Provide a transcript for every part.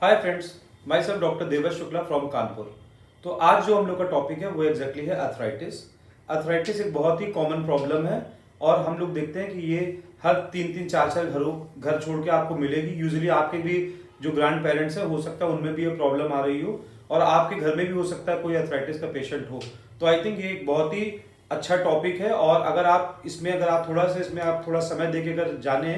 Hi friends, myself doctor Devash Shukla from Kanpur. तो आज जो हम लोग का टॉपिक है वो एग्जैक्टली है अर्थराइटिस। अर्थराइटिस एक बहुत ही कॉमन प्रॉब्लम है और हम लोग देखते हैं कि ये हर 3-3 4-4 घर छोड़ के आपको मिलेगी। यूजुअली आपके भी जो ग्रैंड पेरेंट्स है हो सकता है उनमें भी ये प्रॉब्लम आ रही हो और आपके घर में भी हो सकता है कोई अर्थराइटिस का पेशेंट हो। तो आई थिंक ये एक बहुत ही अच्छा टॉपिक है और अगर आप थोड़ा समय देके अगर जाने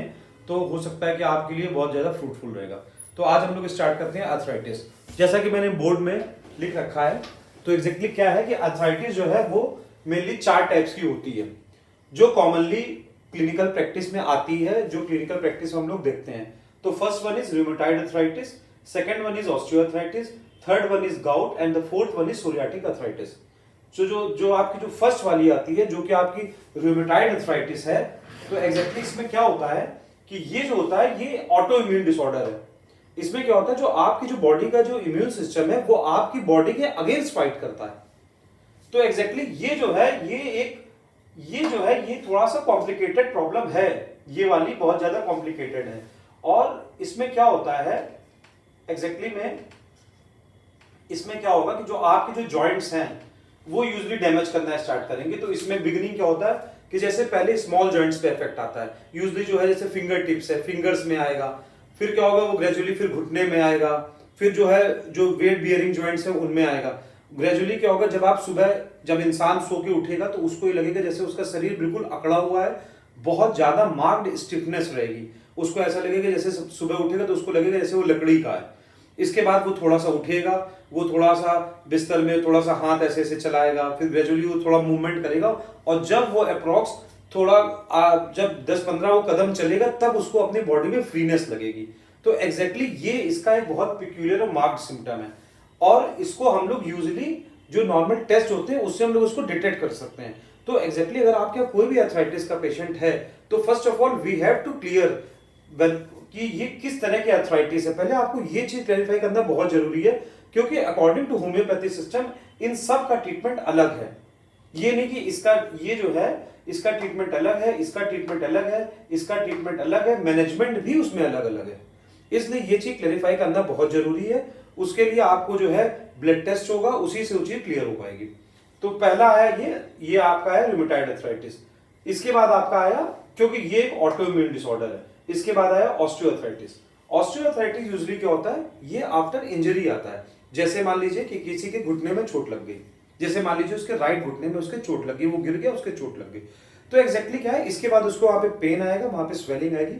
तो हो सकता है कि आपके लिए बहुत ज़्यादा फ्रूटफुल रहेगा। तो आज हम लोग स्टार्ट करते हैं अर्थराइटिस। जैसा कि मैंने बोर्ड में लिख रखा है, तो एग्जैक्टली क्या है कि अर्थराइटिस जो है वो मेनली 4 टाइप्स की होती है जो कॉमनली क्लिनिकल प्रैक्टिस में आती है, जो क्लिनिकल प्रैक्टिस हम लोग देखते हैं। तो first one is rheumatoid arthritis, second one is osteoarthritis, third one is gout and the fourth one is psoriatic arthritis. जो आपकी जो फर्स्ट वाली आती है जो कि आपकी रूमेटॉइड अर्थराइटिस है, तो एग्जैक्टली इसमें क्या होता है कि ये जो होता है ये ऑटो इम्यून डिसऑर्डर है। इसमें क्या होता है, जो आपकी जो बॉडी का जो इम्यून सिस्टम है वो आपकी बॉडी के अगेंस्ट फाइट करता है। तो एग्जैक्टली ये जो है ये थोड़ा सा कॉम्प्लिकेटेड प्रॉब्लम है। ये वाली बहुत ज्यादा कॉम्प्लिकेटेड है और इसमें क्या होता है एग्जैक्टली में इसमें क्या होगा कि जो आपके जो जॉइंट्स हैं वो यूजुअली डैमेज करना स्टार्ट करेंगे। तो इसमें बिगिनिंग क्या होता है कि जैसे पहले स्मॉल जॉइंट्स पे इफेक्ट आता है। यूजुअली जो है जैसे फिंगर टिप्स है, फिंगर्स में आएगा, फिर क्या होगा वो ग्रेजुअली फिर घुटने में आएगा, फिर जो है जो वेट बियरिंग जॉइंट्स है उनमें आएगा। ग्रेजुअली क्या होगा जब इंसान सो के उठेगा तो उसको ये लगेगा जैसे उसका शरीर बिल्कुल अकड़ा हुआ है, बहुत ज्यादा मार्क्ड स्टिफनेस रहेगी। उसको ऐसा लगेगा जैसे सुबह उठेगा तो उसको लगेगा जैसे वो लकड़ी का है। इसके बाद वो थोड़ा सा उठेगा, वो थोड़ा सा बिस्तर में थोड़ा सा हाथ ऐसे ऐसे चलाएगा, फिर ग्रेजुअली वो थोड़ा मूवमेंट करेगा और जब वो अप्रोक्स जब 10-15 वो कदम चलेगा तब उसको अपनी बॉडी में फ्रीनेस लगेगी। तो एग्जैक्टली ये इसका एक बहुत पिक्यूलियर और मार्क्ड सिम्टम है और इसको हम लोग यूजुअली जो नॉर्मल टेस्ट होते हैं उससे हम लोग उसको डिटेक्ट कर सकते हैं। तो एग्जैक्टली अगर आपके कोई भी अर्थराइटिस का पेशेंट है तो first of all we have to clear कि ये किस तरह की अर्थराइटिस है। पहले आपको ये चीज क्लैरिफाई करना बहुत जरूरी है क्योंकि अकॉर्डिंग टू होम्योपैथी सिस्टम इन सब का ट्रीटमेंट अलग है। ये नहीं कि इसका ट्रीटमेंट अलग है, इसका ट्रीटमेंट अलग है, इसका ट्रीटमेंट अलग है, मैनेजमेंट भी उसमें अलग अलग है। इसलिए ये चीज क्लैरिफाई करना बहुत जरूरी है। उसके लिए आपको जो है ब्लड टेस्ट होगा, उसी से वो चीज क्लियर हो पाएगी। तो पहला है ये आपका है रूमेटॉइड अर्थराइटिस। इसके बाद आपका आया, क्योंकि ये एक ऑटो इम्यून डिसऑर्डर है, इसके बाद आया ऑस्टियोआर्थराइटिस। ऑस्टियोआर्थराइटिस यूजुअली क्या होता है, ये आफ्टर इंजरी आता है। जैसे मान लीजिए कि किसी के घुटने में चोट लग गई, जैसे मान लीजिए उसके राइट घुटने में उसके चोट लग गई, वो गिर गया, उसके चोट लग गई। तो एग्जैक्टली क्या है, इसके बाद उसको वहां पे पेन आएगा, वहां पे स्वेलिंग आएगी।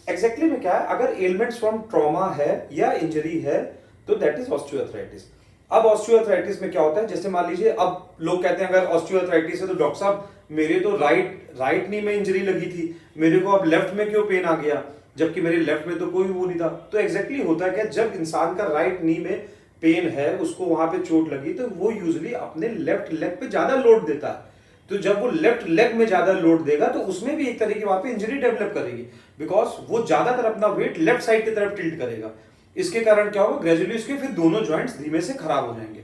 एग्जैक्टली में क्या है, अगर एलिमेंट्स फ्रॉम ट्रॉमा है या इंजरी है तो दैट इज ऑस्टियोआर्थराइटिस। अब ऑस्टियोआर्थराइटिस में क्या होता है, जैसे मान लीजिए अब लोग कहते हैं अगर ऑस्टियोआर्थराइटिस है तो डॉक्टर साहब मेरे तो राइट नी में इंजरी लगी थी, मेरे को अब लेफ्ट में क्यों पेन आ गया, जबकि मेरे लेफ्ट में तो कोई वो नहीं था। तो एग्जैक्टली होता है क्या, जब इंसान का राइट नी में पेन है, उसको वहां पे चोट लगी, तो वो यूजुअली अपने लेफ्ट लेग पे ज्यादा लोड देता है। तो जब वो लेफ्ट लेग में ज्यादा लोड देगा तो उसमें भी एक तरह की वहां पे इंजरी डेवलप करेगी, बिकॉज वो ज्यादातर अपना वेट लेफ्ट साइड की तरफ टिल्ट करेगा। इसके कारण क्या होगा, ग्रेजुअली उसके फिर दोनों जॉइंट्स धीमे से खराब हो जाएंगे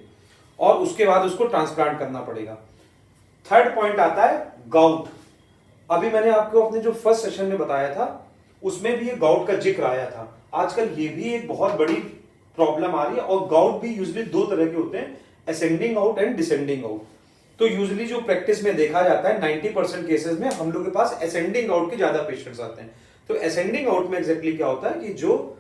और उसके बाद उसको ट्रांसप्लांट करना पड़ेगा। थर्ड पॉइंट आता है गाउट। अभी मैंने आपको अपने जो फर्स्ट सेशन में बताया था उसमें भी ये गाउट का जिक्र आया था। आजकल ये भी एक बहुत बड़ी प्रॉब्लम आ रही है और गाउट भी यूजुअली 2 तरह के होते हैं, ascending out and descending out. तो यूजुअली जो प्रैक्टिस में देखा जाता है 90% केसेस में हम लोग के पास असेंडिंग आउट के ज्यादा पेशेंट्स आते हैं। तो असेंडिंग आउट में एग्जैक्टली क्या होता है कि जो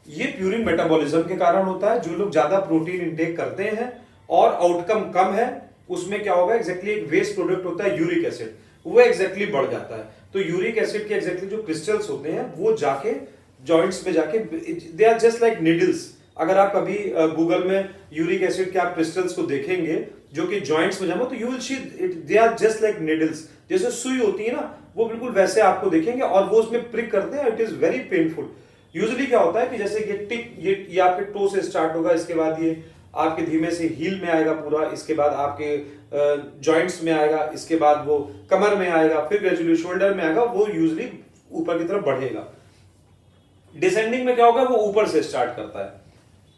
ये प्यूरिन मेटाबॉलिज्म के कारण होता है, जो लोग ज्यादा प्रोटीन इंटेक करते हैं और आउटकम कम है, उसमें क्या होगा एग्जैक्टली एक वेस्ट प्रोडक्ट होता है यूरिक एसिड, वो एग्जैक्टली बढ़ जाता है। तो यूरिक एसिड के एग्जैक्टली जो क्रिस्टल्स होते हैं वो जाके जॉइंट्स में जाके they are just like needles. अगर आप कभी गूगल में यूरिक एसिड के आप क्रिस्टल्स को देखेंगे जो कि जॉइंट्स में जमा, तो you will see they are just like needles, जैसे सुई होती है ना, वो बिल्कुल वैसे आपको देखेंगे और वो उसमें प्रिक करते हैं। It is very painful. Usually क्या होता है कि जैसे ये टिप ये आपके टो से स्टार्ट होगा, इसके बाद ये आपके धीमे से हील में आएगा पूरा, इसके बाद आपके जॉइंट्स में आएगा, इसके बाद वो कमर में आएगा, फिर ग्रेजुअली शोल्डर में आएगा, वो यूजुअली ऊपर की तरफ बढ़ेगा। डिसेंडिंग में क्या होगा, वो ऊपर से स्टार्ट करता है।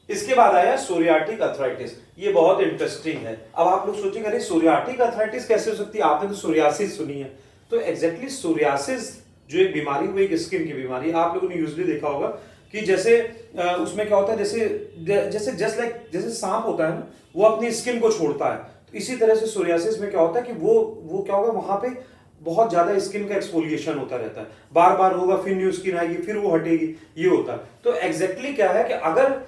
इसके बाद आया सोरियाटिक अर्थराइटिस। ये बहुत इंटरेस्टिंग है। अब आप लोग सोचेंगे अरे सोरियाटिक अर्थराइटिस कैसे हो सकती है, आपने तो सोरियासिस सुनी है। तो एग्जैक्टली सोरियासिस जो एक बीमारी, वो एक स्किन की बीमारी, आप लोगों ने यूजुअली देखा होगा कि जैसे उसमें क्या होता है, जैसे जैसे सांप होता है ना, वो अपनी स्किन को छोड़ता है, तो इसी तरह से सोरियासिस में क्या होता है कि वो क्या होगा, वहां पे बहुत ज्यादा स्किन का एक्सफोलिएशन होता रहता है, बार बार होगा, फिर न्यू स्किन आएगी, फिर वो हटेगी, ये होता है। तो एग्जैक्टली क्या है कि अगर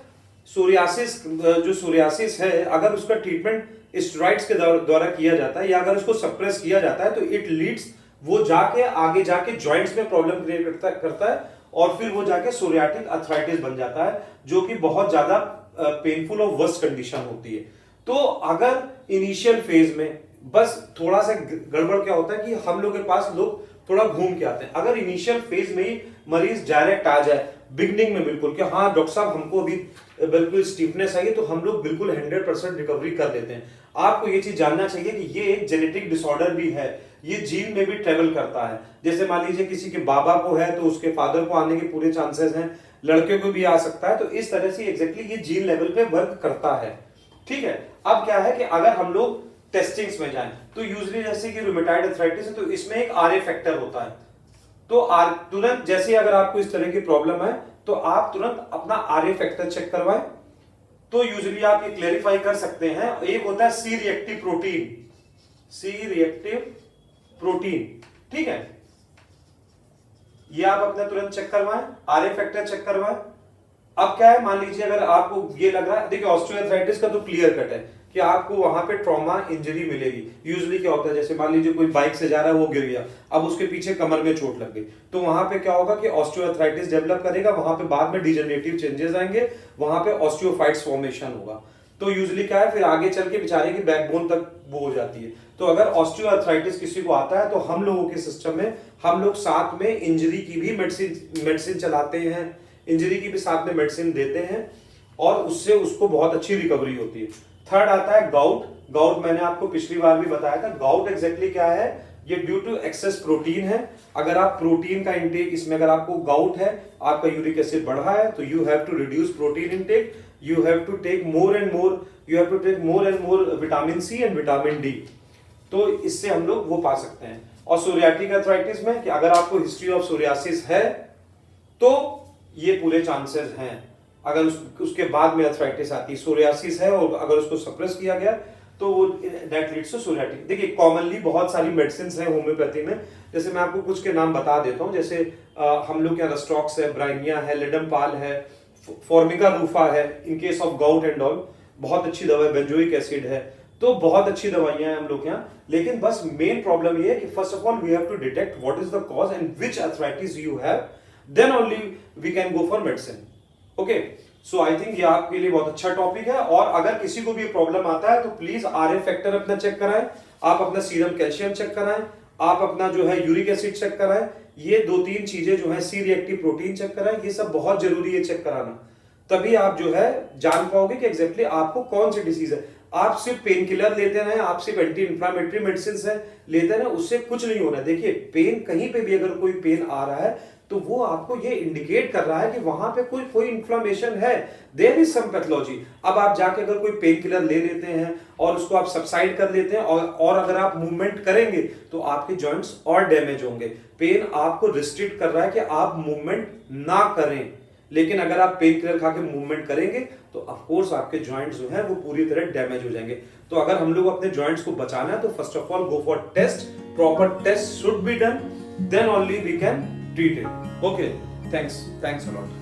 सोरियासिस है, अगर उसका ट्रीटमेंट स्टेरॉइड्स के द्वारा किया जाता है या अगर उसको सप्रेस किया जाता है, तो इट लीड्स, वो जाके आगे जाके जॉइंट्स में प्रॉब्लम क्रिएट करता है और फिर वो जाके सोरियाटिक अर्थराइटिस बन जाता है, जो कि बहुत ज्यादा पेनफुल और वर्स्ट कंडीशन होती है। तो अगर इनिशियल फेज में बस थोड़ा सा गड़बड़ क्या होता है कि हम लोग के पास लोग थोड़ा घूम के आते हैं, अगर इनिशियल फेज में ही मरीज डायरेक्ट आ जाए बिगनिंग में बिल्कुल कि हाँ डॉक्टर साहब हमको अभी बिल्कुल स्टीफनेस आई है, तो हम लोग बिल्कुल 100% रिकवरी कर लेते हैं। आपको ये चीज जानना चाहिए कि ये एक जेनेटिक डिसऑर्डर भी है, ये जीन में भी ट्रेवल करता है। जैसे मान लीजिए किसी के बाबा को है तो उसके फादर को आने के पूरे चांसेस हैं, लड़के को भी आ सकता है, तो इस तरह से एग्जैक्टली ये जीन लेवल पे वर्क करता है। ठीक है, अब क्या है कि अगर हम लोग टेस्टिंग्स में जाएं तो यूजुअली जैसे कि रूमेटॉइड अर्थराइटिस है, तो इसमें एक आरए फैक्टर होता है, तो तुरंत जैसे अगर आपको इस तरह की प्रॉब्लम है तो आप तुरंत अपना आरए फैक्टर चेक करवाएं। तो यूजुअली आप ये क्लेरिफाई कर सकते हैं, एक होता है सी रिएक्टिव प्रोटीन, ठीक है, ये आप अपना तुरंत चेक करवाएं, आरए फैक्टर चेक करवाएं। अब क्या है, मान लीजिए अगर आपको ये लग रहा है, देखिए ऑस्टियोआर्थराइटिस का तो क्लियर कट है कि आपको वहां पे ट्रॉमा इंजरी मिलेगी। यूजुअली क्या होता है, जैसे मान लीजिए कोई बाइक से जा रहा है, वो गिर गया, अब उसके पीछे कमर में चोट लग गई, तो वहां पे क्या होगा कि ऑस्टियोआर्थराइटिस डेवलप करेगा, वहां पे बाद में डिजेनरेटिव चेंजेस आएंगे, वहां पे ऑस्टियोफाइट्स फॉर्मेशन होगा। तो यूजुअली क्या है, फिर आगे चल के बेचारे की बैकबोन तक वो हो जाती है। तो अगर ऑस्टियोआर्थराइटिस किसी को आता है तो हम लोगों के सिस्टम में हम लोग साथ में इंजरी की भी मेडिसिन चलाते हैं, इंजरी की भी साथ में मेडिसिन देते हैं और उससे उसको बहुत अच्छी रिकवरी होती है। थर्ड आता है गाउट मैंने आपको पिछली बार भी बताया था। गाउट एग्जैक्टली क्या है, ये ड्यू टू एक्सेस प्रोटीन है। अगर आप प्रोटीन का इंटेक, इसमें अगर आपको गाउट है, आपका यूरिक एसिड बढ़ा है, तो you have to reduce protein intake, you have to take more and more vitamin C and vitamin D, तो इससे हम लोग वो पा सकते हैं। और सोरियाटिक अर्थराइटिस में कि अगर आपको हिस्ट्री ऑफ सोरियासिस है तो ये पूरे चांसेस हैं, अगर उसके बाद में अर्थराइटिस आती है, सोरियासिस है और अगर उसको सप्रेस किया गया तो वो दैट लीड्स टू सोरियाटिक। देखिए कॉमनली बहुत सारी मेडिसिन है होम्योपैथी में, जैसे मैं आपको कुछ के नाम बता देता हूँ। जैसे हम लोग के यहाँ रस्टॉक्स है, ब्राइनिया है, लेडमपाल है, फॉर्मिका रूफा है, in case of gout and all बहुत अच्छी दवा है, बेंजोइक एसिड है, तो बहुत अच्छी दवाइयां हैं हम लोग यहाँ। लेकिन बस मेन प्रॉब्लम ये है कि first of all we have to detect what is the cause and which arthritis you have, then only we can go for medicine. Okay, so I think ये आपके लिए बहुत अच्छा टॉपिक है। और अगर किसी को भी प्रॉब्लम आता है तो प्लीज आरए फैक्टर अपना चेक कराएं, आप अपना सीरम कैल्शियम चेक कराएं, आप अपना जो है यूरिक एसिड चेक कराएं, ये 2-3 चीजें जो है, सी रिएक्टिव प्रोटीन चेक कराएं, ये सब बहुत जरूरी है चेक कराना, तभी आप जो है जान पाओगे कि एग्जैक्टली आपको कौन सी डिसीज है। आप सिर्फ पेन किलर लेते रहे, आप सिर्फ एंटी इंफ्लेमेटरी मेडिसिन है लेते रहे, उससे कुछ नहीं होना। देखिए पेन, कहीं पे भी अगर कोई पेन आ रहा है तो वो आपको ये इंडिकेट कर रहा है कि वहां पे कोई इन्फ्लेमेशन है, देयर इज सम पैथोलॉजी। अब आप जाके अगर कोई पेन किलर ले लेते हैं और उसको आप सबसाइड कर लेते हैं और अगर आप मूवमेंट करेंगे तो आपके जॉइंट्स और डैमेज होंगे। पेन आपको रिस्ट्रिक्ट कर रहा है कि आप मूवमेंट ना करें, लेकिन अगर आप पेन किलर खा के मूवमेंट करेंगे तो ऑफ कोर्स आपके जॉइंट्स जो है वो पूरी तरह डैमेज हो जाएंगे। तो अगर हम लोग अपने जॉइंट्स को बचाना है तो first of all go for test, proper test should be done, then only we can treat it. Okay, thanks a lot.